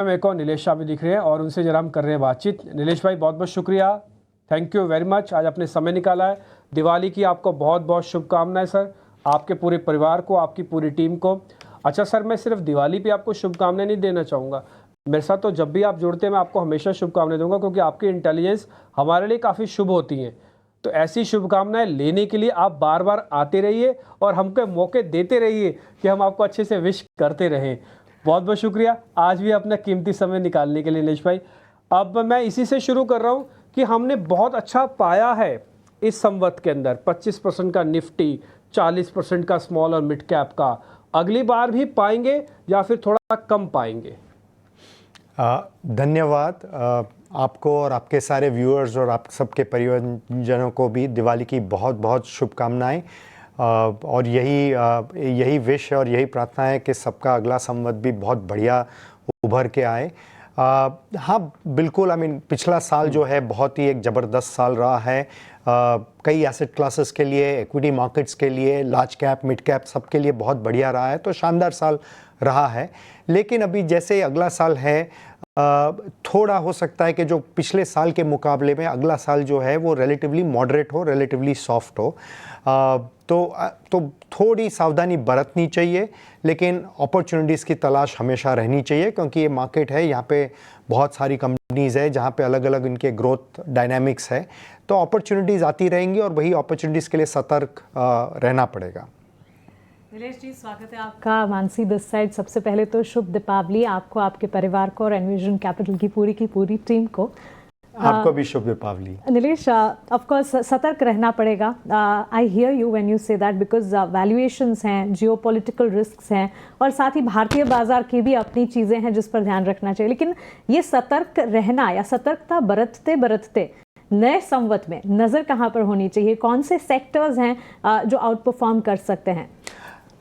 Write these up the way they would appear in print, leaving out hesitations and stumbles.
मेरे को नीलेश शाह भी दिख रहे हैं और उनसे जरा हम कर रहे हैं बातचीत। नीलेश भाई बहुत बहुत शुक्रिया, थैंक यू वेरी मच, आज आपने समय निकाला है। दिवाली की आपको बहुत बहुत शुभकामनाएं सर, आपके पूरे परिवार को, आपकी पूरी टीम को। अच्छा सर, मैं सिर्फ दिवाली पे आपको शुभकामनाएं नहीं देना चाहूँगा, मेरे साथ तो जब भी आप जुड़ते हैं मैं आपको हमेशा शुभकामनाएं दूंगा, क्योंकि आपकी इंटेलिजेंस हमारे लिए काफ़ी शुभ होती हैं। तो ऐसी शुभकामनाएं लेने के लिए आप बार बार आते रहिए और हमको मौके देते रहिए कि हम आपको अच्छे से विश करते रहें। बहुत बहुत शुक्रिया आज भी अपना कीमती समय निकालने के लिए नीलेश भाई। अब मैं इसी से शुरू कर रहा हूँ कि हमने बहुत अच्छा पाया है इस संवत के अंदर, 25% का निफ्टी, 40% का स्मॉल और मिड कैप का। अगली बार भी पाएंगे या फिर थोड़ा कम पाएंगे? धन्यवाद आपको और आपके सारे व्यूअर्स और आप सबके परिवारजनों को भी दिवाली की बहुत बहुत शुभकामनाएं। और यही विश और यही प्रार्थना है कि सबका अगला संवत भी बहुत बढ़िया उभर के आए। हाँ बिल्कुल, पिछला साल जो है बहुत ही एक ज़बरदस्त साल रहा है। कई एसेट क्लासेस के लिए, इक्विटी मार्केट्स के लिए, लार्ज कैप मिड कैप सबके लिए बहुत बढ़िया रहा है, तो शानदार साल रहा है। लेकिन अभी जैसे अगला साल है, थोड़ा हो सकता है कि जो पिछले साल के मुकाबले में अगला साल जो है वो रिलेटिवली मॉडरेट हो, रिलेटिवली सॉफ्ट हो। तो थोड़ी सावधानी बरतनी चाहिए, लेकिन अपॉर्चुनिटीज़ की तलाश हमेशा रहनी चाहिए, क्योंकि ये मार्केट है, यहाँ पे बहुत सारी कंपनीज़ है जहाँ पे अलग अलग इनके ग्रोथ डायनामिक्स है। तो अपॉर्चुनिटीज़ आती रहेंगी और वही अपॉर्चुनिटीज़ के लिए सतर्क रहना पड़ेगा। नीलेश जी, स्वागत है आपका मानसी दिस साइड। सबसे पहले तो शुभ दीपावली आपको, आपके परिवार को और एनविजन कैपिटल की पूरी टीम को। आपको भी शुभ दीपावली। नीलेश, ऑफ कोर्स सतर्क रहना पड़ेगा। I hear you when you say that, because valuations हैं, जियोपॉलिटिकल रिस्क्स हैं और साथ ही भारतीय बाजार की भी अपनी चीज़ें हैं जिस पर ध्यान रखना चाहिए। लेकिन ये सतर्क रहना या सतर्कता बरतते बरतते नए संवत में नज़र कहाँ पर होनी चाहिए? कौन से सेक्टर्स हैं जो आउट परफॉर्म कर सकते हैं?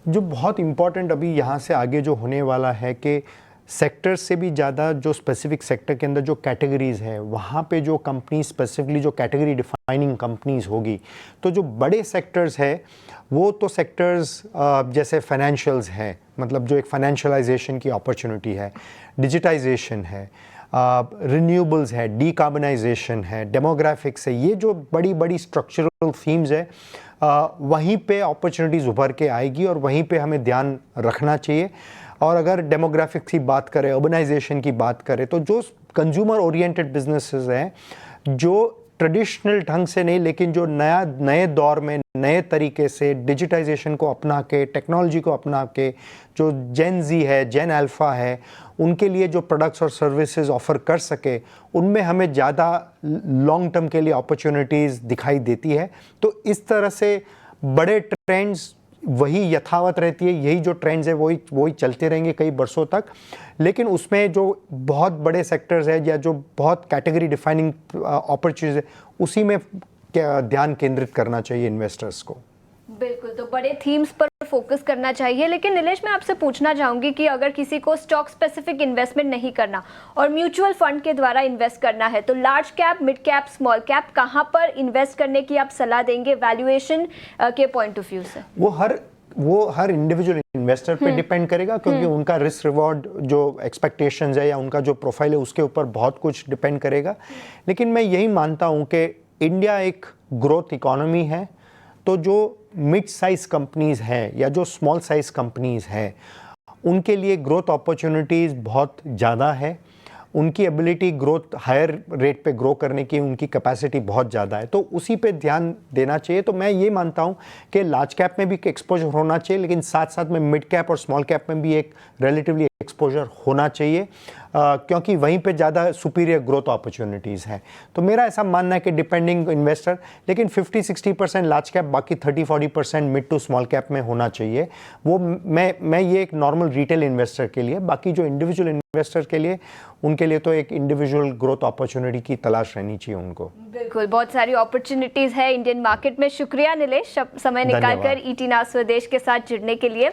जो बहुत इम्पॉर्टेंट अभी यहाँ से आगे जो होने वाला है कि सेक्टर से भी ज़्यादा जो स्पेसिफिक सेक्टर के अंदर जो कैटेगरीज़ हैं, वहाँ पे जो कंपनी स्पेसिफिकली जो कैटेगरी डिफाइनिंग कंपनीज़ होगी, तो जो बड़े सेक्टर्स है वो तो सेक्टर्स जैसे फाइनेंशियल्स हैं, मतलब जो एक फाइनेंशियलाइजेशन की अपॉर्चुनिटी है, डिजिटाइजेशन है, रिन्यूएबल्स है, डीकार्बनाइजेशन है, डेमोग्राफिक्स है, ये जो बड़ी बड़ी स्ट्रक्चरल थीम्स है, वहीं पे अपॉर्चुनिटीज़ उभर के आएगी और वहीं पे हमें ध्यान रखना चाहिए। और अगर डेमोग्राफिक्स की बात करें, अर्बनाइजेशन की बात करें, तो जो कंज्यूमर ओरिएंटेड बिजनेसेस हैं, जो ट्रेडिशनल ढंग से नहीं लेकिन जो नए दौर में नए तरीके से डिजिटाइजेशन को अपना के, टेक्नोलॉजी को अपना के, जो जेन जी है, जेन अल्फ़ा है, उनके लिए जो प्रोडक्ट्स और सर्विसेज ऑफ़र कर सके, उनमें हमें ज़्यादा लॉन्ग टर्म के लिए अपॉर्चुनिटीज़ दिखाई देती है। तो इस तरह से बड़े ट्रेंड्स वही यथावत रहती है, यही जो ट्रेंड्स है वही चलते रहेंगे कई बरसों तक। लेकिन उसमें जो बहुत बड़े सेक्टर्स है या जो बहुत कैटेगरी डिफाइनिंग अपॉर्चुनिटीज है, उसी में ध्यान केंद्रित करना चाहिए इन्वेस्टर्स को। बिल्कुल, तो बड़े थीम्स पर फोकस करना चाहिए। लेकिन नीलेश, मैं आपसे पूछना चाहूंगी कि अगर किसी को स्टॉक स्पेसिफिक इन्वेस्टमेंट नहीं करना और म्यूचुअल फंड के द्वारा इन्वेस्ट करना है, तो large cap, mid cap, small cap कहां पर इन्वेस्ट करने की आप सलाह देंगे वैल्यूएशन के पॉइंट ऑफ व्यू से? वो हर इंडिविजुअल इन्वेस्टर पे डिपेंड करेगा, क्योंकि उनका रिस्क रिवॉर्ड जो एक्सपेक्टेशंस है या उनका जो प्रोफाइल है उसके ऊपर बहुत कुछ डिपेंड करेगा। लेकिन मैं यही मानता हूं कि इंडिया एक ग्रोथ इकोनॉमी है, तो जो मिड साइज कंपनीज़ हैं या जो स्मॉल साइज कंपनीज़ हैं, उनके लिए ग्रोथ अपॉर्चुनिटीज़ बहुत ज़्यादा है। उनकी एबिलिटी ग्रोथ हायर रेट पे ग्रो करने की उनकी कैपेसिटी बहुत ज़्यादा है, तो उसी पे ध्यान देना चाहिए। तो मैं ये मानता हूँ कि लार्ज कैप में भी एक्सपोजर होना चाहिए, लेकिन साथ साथ में मिड कैप और स्मॉल कैप में भी एक रिलेटिवली एक्सपोजर होना चाहिए, क्योंकि वहीं पे ज़्यादा सुपीरियर ग्रोथ अपॉर्चुनिटीज़ हैं। तो मेरा ऐसा मानना है कि डिपेंडिंग इन्वेस्टर, लेकिन 50-60% लार्ज कैप, बाकी 30-40% मिड टू स्मॉल कैप में होना चाहिए। वो मैं ये एक नॉर्मल रिटेल इन्वेस्टर के लिए, बाकी जो इंडिविजुअल इन्वेस्टर के लिए, उनके लिए तो एक इंडिविजुअल ग्रोथ अपॉर्चुनिटी की तलाश रहनी चाहिए उनको। बिल्कुल, बहुत सारी अपॉर्चुनिटीज़ है इंडियन मार्केट में। शुक्रिया नीलेश, समय निकालकर ईटी नाउ स्वदेश के साथ जुड़ने के लिए।